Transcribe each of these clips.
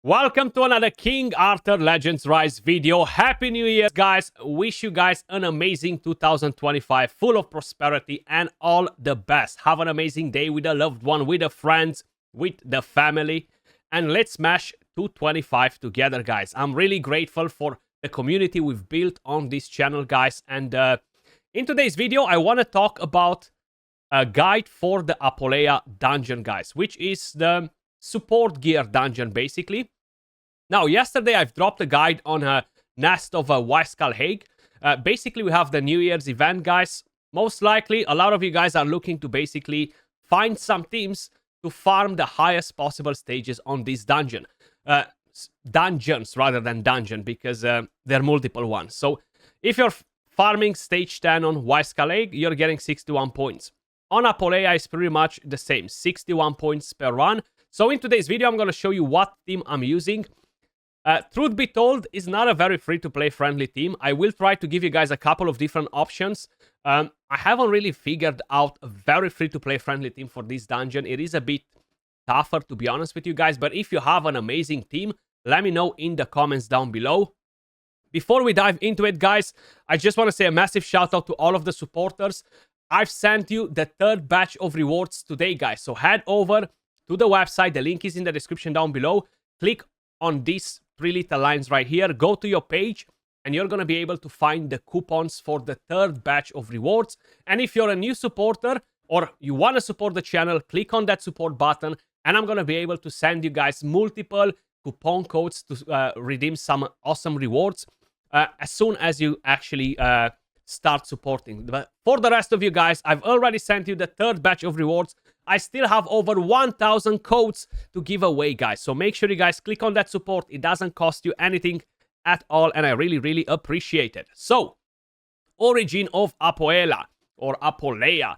Welcome to another King Arthur Legends Rise video. Happy New Year, guys. Wish you guys an amazing 2025, full of prosperity and all the best. Have an amazing day with a loved one, with a friend, with the family. And let's smash 225 together, guys. I'm really grateful for the community we've built on this channel, guys. And in today's video, I want to talk about a guide for the Apolleia dungeon, guys, which is the support gear dungeon, basically. Now, yesterday I've dropped a guide on a nest of a Wyskull Hague. Basically, we have the New Year's event, guys. Most likely, a lot of you guys are looking to basically find some teams to farm the highest possible stages on this dungeon. Dungeons rather than dungeon, because there are multiple ones. So, if you're farming stage 10 on Wyskull Hague, you're getting 61 points. On Apolleia, it's pretty much the same, 61 points per run. So in today's video, I'm going to show you what team I'm using. Truth be told, it's not a very free-to-play friendly team. I will try to give you guys a couple of different options. I haven't really figured out a very free-to-play friendly team for this dungeon. It is a bit tougher, to be honest with you guys. But if you have an amazing team, let me know in the comments down below. Before we dive into it, guys, I just want to say a massive shout-out to all of the supporters. I've sent you the third batch of rewards today, guys. So head over to the website. The link is in the description down below. Click on these three little lines right here. Go to your page and you're going to be able to find the coupons for the third batch of rewards. And if you're a new supporter or you want to support the channel, click on that support button and I'm going to be able to send you guys multiple coupon codes to redeem some awesome rewards as soon as you actually start supporting. But for the rest of you guys, I've already sent you the third batch of rewards. I still have over 1,000 codes to give away, guys. So make sure you guys click on that support. It doesn't cost you anything at all, and I really, really appreciate it. So, origin of Apolleia, or Apolleia.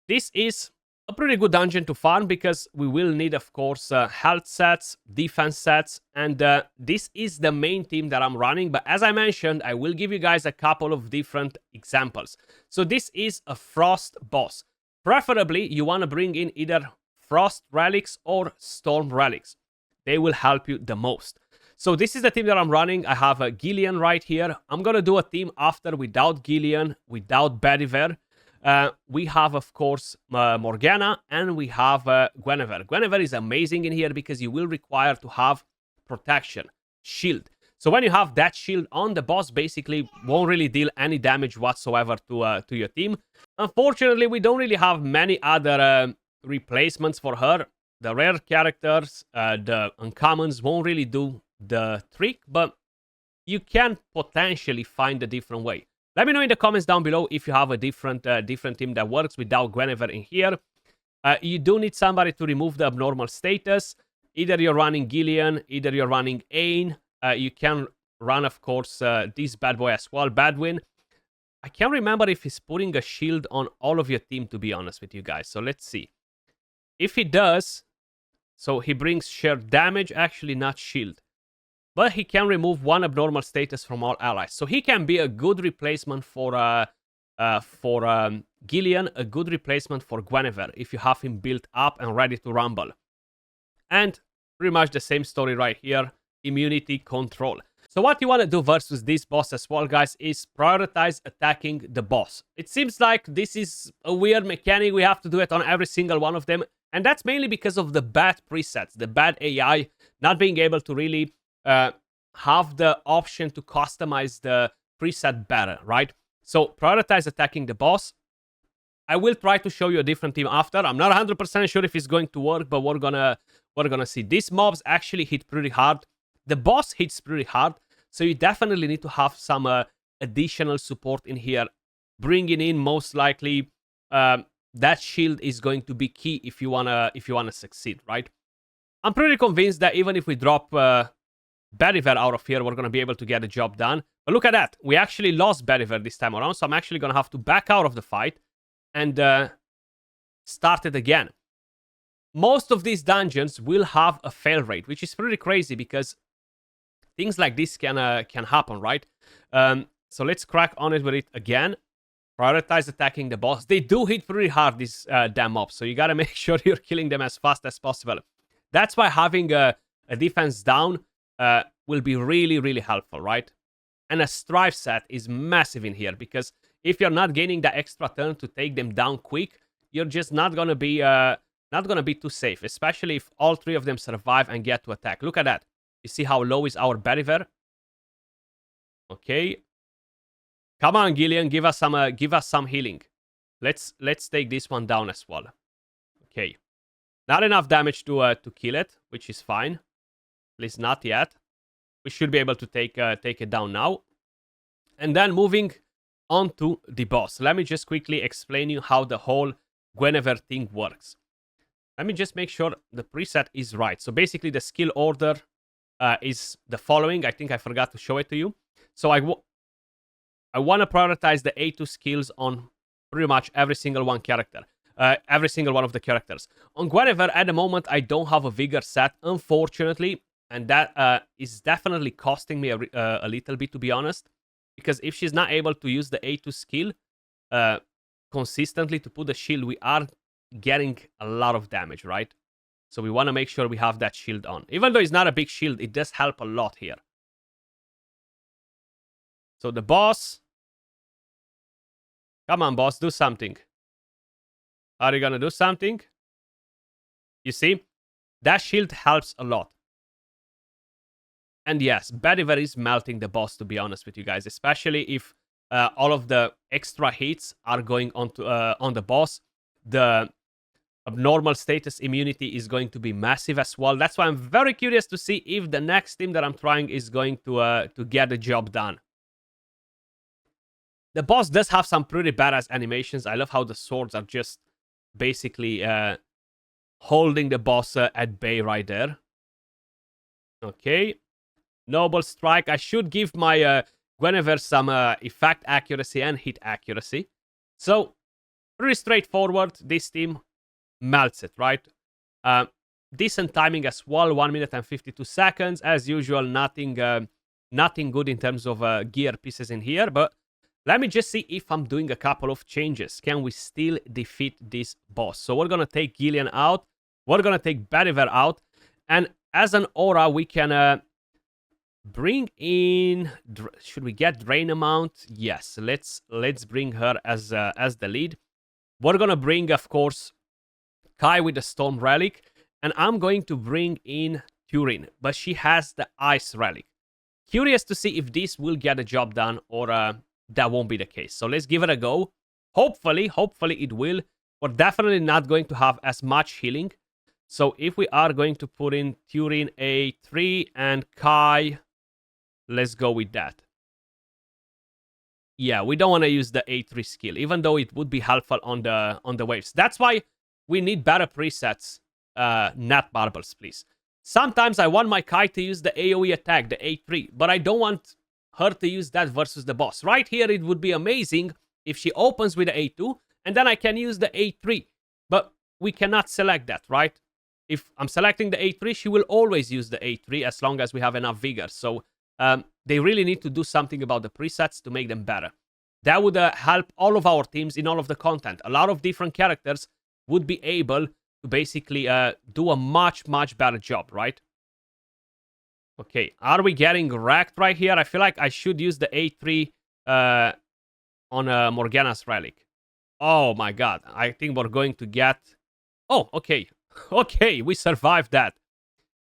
This is a pretty good dungeon to farm because we will need, of course, health sets, defense sets, and this is the main team that I'm running. But as I mentioned, I will give you guys a couple of different examples. So this is a Frost boss. Preferably, you want to bring in either Frost relics or Storm relics. They will help you the most. So this is the team that I'm running. I have a Gillian right here. I'm going to do a team after without Gillian, without Bedivere. We have, of course, Morgana, and we have Guinevere. Guinevere is amazing in here because you will require to have protection, shield. So when you have that shield on, the boss basically won't really deal any damage whatsoever to your team. Unfortunately, we don't really have many other replacements for her. The rare characters, the uncommons won't really do the trick, but you can potentially find a different way. Let me know in the comments down below if you have a different team that works without Guinevere in here. You do need somebody to remove the abnormal status. Either you're running Gillian, either you're running Ain. You can run, of course, this bad boy as well, Badwin. I can't remember if he's putting a shield on all of your team, to be honest with you guys. So let's see. If he does, so he brings sheer damage, actually not shield. But he can remove one abnormal status from all allies. So he can be a good replacement for Gillian, a good replacement for Guinevere, if you have him built up and ready to rumble. And pretty much the same story right here. Immunity control. So what you want to do versus this boss as well, guys, is prioritize attacking the boss. It seems like this is a weird mechanic. We have to do it on every single one of them. And that's mainly because of the bad presets, the bad AI, not being able to really have the option to customize the preset better, right? So prioritize attacking the boss. I will try to show you a different team after. I'm not 100% sure if it's going to work, but we're gonna see. These mobs actually hit pretty hard. The boss hits pretty hard, so you definitely need to have some additional support in here. Bringing in, most likely, that shield is going to be key if you wanna succeed, right? I'm pretty convinced that even if we drop Bedivere out of here, we're gonna be able to get the job done. But look at that, we actually lost Bedivere this time around, so I'm actually gonna have to back out of the fight and start it again. Most of these dungeons will have a fail rate, which is pretty crazy because things like this can happen, right? So let's crack on it with it again. Prioritize attacking the boss. They do hit pretty hard, these damn mobs, so you gotta make sure you're killing them as fast as possible. That's why having a a defense down will be really, really helpful, right? And a strive set is massive in here, because if you're not gaining that extra turn to take them down quick, you're just not gonna be too safe, especially if all three of them survive and get to attack. Look at that. You see how low is our Beliver? Okay. Come on, Gillian, give us some healing. Let's take this one down as well. Okay. Not enough damage to kill it, which is fine. At least not yet. We should be able to take it down now. And then moving on to the boss. Let me just quickly explain you how the whole Guinevere thing works. Let me just make sure the preset is right. So basically the skill order is the following. I think I forgot to show it to you. So I want to prioritize the A2 skills on pretty much every single one character. Every single one of the characters. On Guinevere, at the moment, I don't have a vigor set, unfortunately. And that is definitely costing me a little bit, to be honest. Because if she's not able to use the A2 skill consistently to put the shield, we are getting a lot of damage, right? So we want to make sure we have that shield on. Even though it's not a big shield, it does help a lot here. So the boss. Come on, boss, do something. Are you going to do something? You see? That shield helps a lot. And yes, Beliver is melting the boss, to be honest with you guys. Especially if all of the extra hits are going on the boss. The abnormal status immunity is going to be massive as well. That's why I'm very curious to see if the next team that I'm trying is going to get the job done. The boss does have some pretty badass animations. I love how the swords are just basically holding the boss at bay right there. Okay. Noble Strike. I should give my Guinevere some effect accuracy and hit accuracy. So, pretty straightforward. This team melts it, right? Decent timing as well. 1 minute and 52 seconds. As usual, nothing good in terms of gear pieces in here. But let me just see if I'm doing a couple of changes. Can we still defeat this boss? So we're going to take Gillian out. We're going to take Beliver out. And as an aura, we can bring in... Should we get Drain Amount? Yes, let's bring her as the lead. We're going to bring, of course, Kai with the Storm Relic. And I'm going to bring in Turin. But she has the Ice Relic. Curious to see if this will get the job done or that won't be the case. So let's give it a go. Hopefully it will. We're definitely not going to have as much healing. So if we are going to put in Turin A3 and Kai, let's go with that. Yeah, we don't want to use the A3 skill, even though it would be helpful on the waves. That's why we need better presets, not marbles, please. Sometimes I want my Kai to use the AoE attack, the A3, but I don't want her to use that versus the boss. Right here, it would be amazing if she opens with the A2, and then I can use the A3. But we cannot select that, right? If I'm selecting the A3, she will always use the A3 as long as we have enough vigor. So they really need to do something about the presets to make them better. That would help all of our teams in all of the content. A lot of different characters would be able to basically do a much, much better job, right? Okay, are we getting wrecked right here? I feel like I should use the A3 on Morgana's Relic. Oh my god, I think we're going to get... Oh, okay. Okay, we survived that.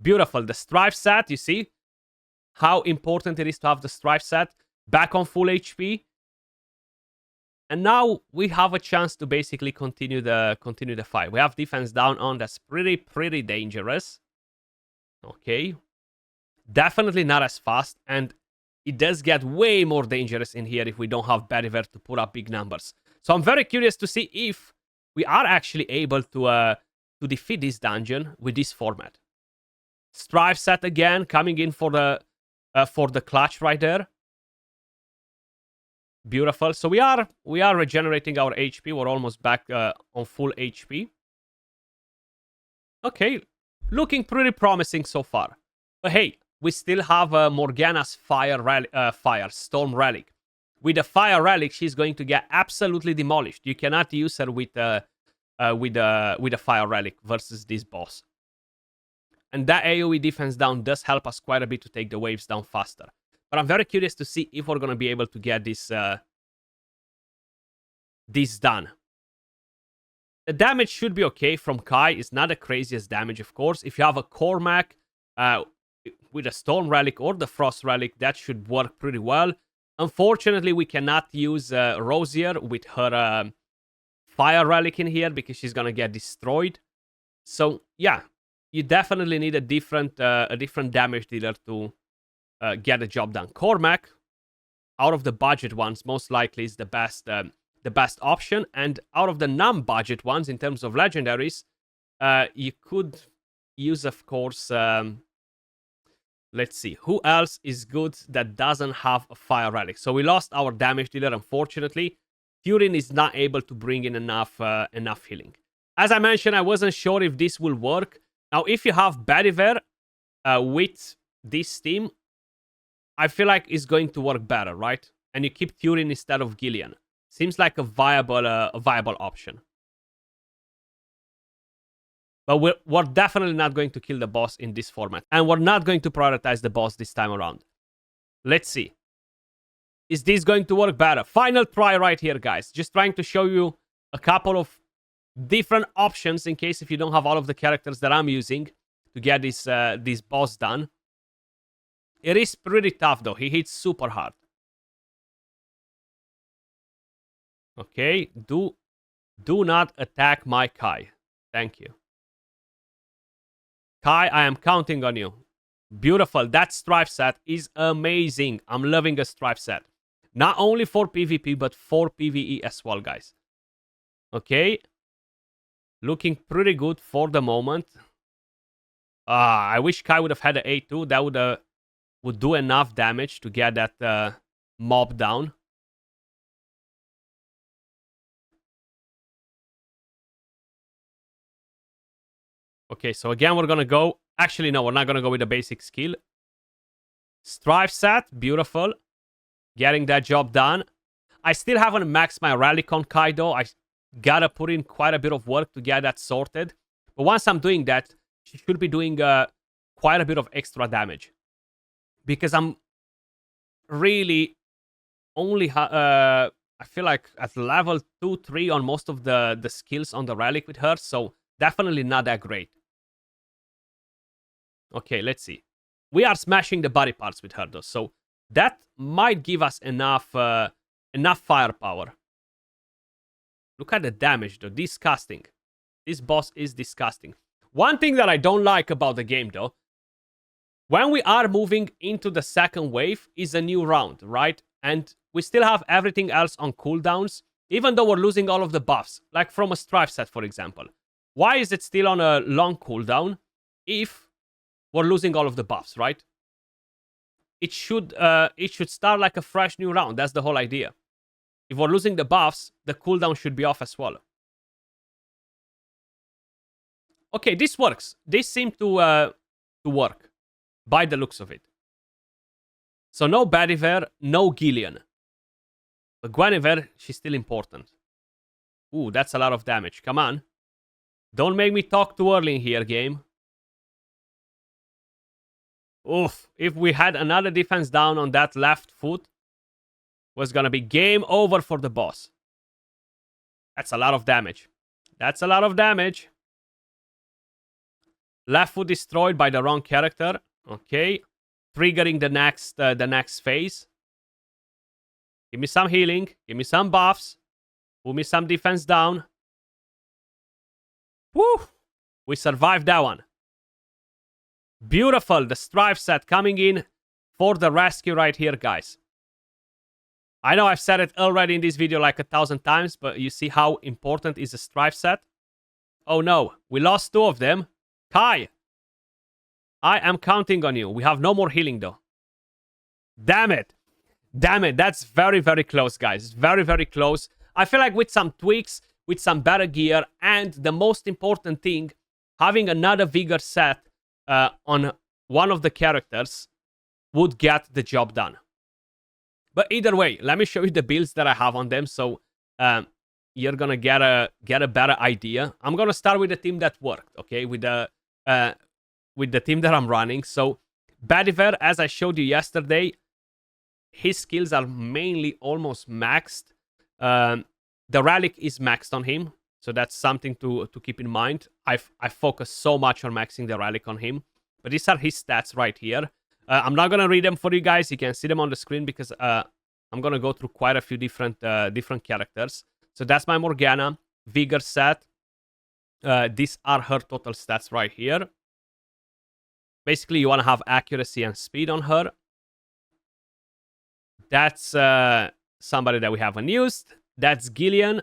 Beautiful. The Strive set, you see how important it is to have the Strive set back on full HP. And now we have a chance to basically continue the fight. We have defense down on. That's pretty dangerous. Okay. Definitely not as fast, and it does get way more dangerous in here if we don't have Beliver to put up big numbers. So I'm very curious to see if we are actually able to defeat this dungeon with this format. Strive set again, coming in for the clutch right there. Beautiful. So we are regenerating our HP. We're almost back on full HP. Okay, looking pretty promising so far. But hey, we still have Morgana's Storm Relic. With the Fire Relic, she's going to get absolutely demolished. You cannot use her with a Fire Relic versus this boss. And that AoE defense down does help us quite a bit to take the waves down faster. But I'm very curious to see if we're going to be able to get this done. The damage should be okay from Kai. It's not the craziest damage, of course. If you have a Cormac with a Storm Relic or the Frost Relic, that should work pretty well. Unfortunately, we cannot use Rosier with her Fire Relic in here because she's going to get destroyed. So, yeah, you definitely need a different damage dealer to get the job done. Cormac, out of the budget ones, most likely is the best option. And out of the non-budget ones, in terms of legendaries, you could use, of course, let's see, who else is good that doesn't have a Fire Relic? So we lost our damage dealer, unfortunately. Turin is not able to bring in enough healing. As I mentioned, I wasn't sure if this will work. Now, if you have Bediver with this team, I feel like it's going to work better, right? And you keep Turin instead of Gillian. Seems like a viable option. But we're definitely not going to kill the boss in this format. And we're not going to prioritize the boss this time around. Let's see. Is this going to work better? Final try right here, guys. Just trying to show you a couple of different options in case if you don't have all of the characters that I'm using to get this boss done. It is pretty tough, though. He hits super hard. Okay. Do not attack my Kai. Thank you. Kai, I am counting on you. Beautiful. That strife set is amazing. I'm loving a strife set. Not only for PvP, but for PvE as well, guys. Okay. Looking pretty good for the moment. I wish Kai would have had an A2. That would do enough damage to get that mob down. Okay, so again, we're going to go... Actually, no, we're not going to go with the basic skill. Strife set, beautiful. Getting that job done. I still haven't maxed my Relic on Kai, though. I gotta put in quite a bit of work to get that sorted. But once I'm doing that, she should be doing quite a bit of extra damage. Because I'm really only... I feel like at level 2, 3 on most of the skills on the Relic with her. So definitely not that great. Okay, let's see. We are smashing the body parts with her, though. So that might give us enough firepower. Look at the damage, though. Disgusting. This boss is disgusting. One thing that I don't like about the game, though, when we are moving into the second wave is a new round, right? And we still have everything else on cooldowns, even though we're losing all of the buffs, like from a Strife set, for example. Why is it still on a long cooldown if we're losing all of the buffs, right? It should start like a fresh new round. That's the whole idea. If we're losing the buffs, the cooldown should be off as well. Okay, this works. This seemed to work by the looks of it. So no Bediver, no Gillian. But Guinevere, she's still important. Ooh, that's a lot of damage. Come on. Don't make me talk too early in here, game. Oof. If we had another defense down on that left foot, was gonna be game over for the boss. That's a lot of damage. That's a lot of damage. Left foot destroyed by the wrong character. Okay. Triggering the next phase. Give me some healing. Give me some buffs. Put me some defense down. Woo! We survived that one. Beautiful. The Strife set coming in for the rescue right here, guys. I know I've said it already in this video like 1,000 times, but you see how important is the Strife set? Oh no, we lost 2 of them. Kai, I am counting on you. We have no more healing though. Damn it. Damn it. That's very, very close, guys. Very, very close. I feel like with some tweaks, with some better gear, and the most important thing, having another Vigor set on one of the characters would get the job done. But either way, let me show you the builds that I have on them, so you're gonna get a better idea. I'm gonna start with the team that worked, okay? With with the team that I'm running. So Badiver, as I showed you yesterday, his skills are mainly almost maxed. The relic is maxed on him, so that's something to keep in mind. I focus so much on maxing the relic on him, but these are his stats right here. I'm not gonna read them for you guys. You can see them on the screen because I'm gonna go through quite a few different characters. So that's my Morgana Vigor set. These are her total stats right here. Basically, you want to have accuracy and speed on her. That's somebody that we haven't used. That's Gillian.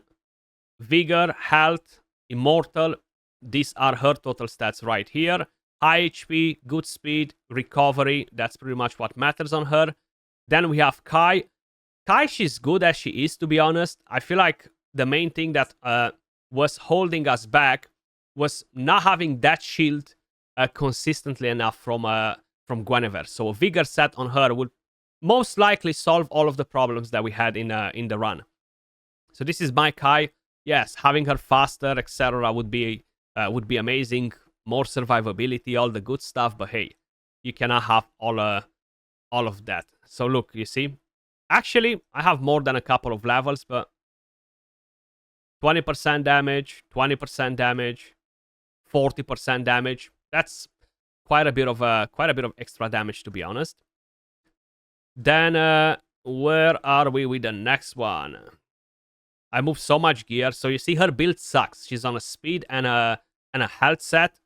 Vigor, health, immortal. These are her total stats right here. High HP, good speed, recovery. That's pretty much what matters on her. Then we have Kai. Kai, she's good as she is, to be honest. I feel like the main thing that was holding us back was not having that shield consistently enough from Guinevere. So a Vigor set on her would most likely solve all of the problems that we had in the run. So this is my Kai. Yes, having her faster, etc., would be amazing. More survivability, all the good stuff. But hey, you cannot have all of that. So look, you see, actually, I have more than a couple of levels, but 20% damage, 20% damage, 40% damage. That's quite a bit of extra damage, to be honest. Then where are we with the next one? I move so much gear, so you see her build sucks. She's on a speed and a health set.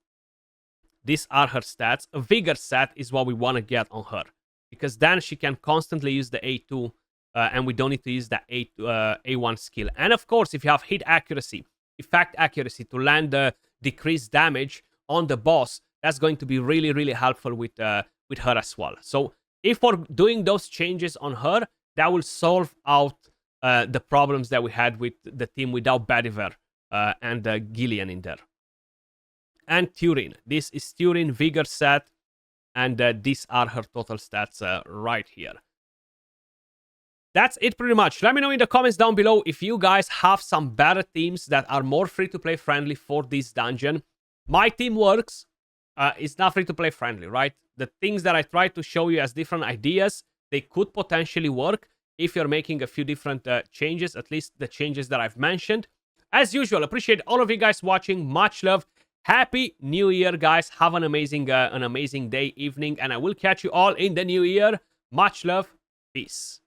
These are her stats. A vigor set is what we want to get on her, because then she can constantly use the A2, and we don't need to use that A1 skill. And of course, if you have hit accuracy, effect accuracy to land the decreased damage on the boss, that's going to be really, really helpful with her as well. So if we're doing those changes on her, that will solve out the problems that we had with the team without Badiver and Gillian in there. And Turin. This is Turin Vigor set, and these are her total stats right here. That's it pretty much. Let me know in the comments down below if you guys have some better teams that are more free-to-play friendly for this dungeon. My team works. It's not free-to-play friendly, right? The things that I try to show you as different ideas, they could potentially work if you're making a few different changes, at least the changes that I've mentioned. As usual, appreciate all of you guys watching. Much love. Happy New Year, guys. Have an amazing day, evening, and I will catch you all in the new year. Much love. Peace.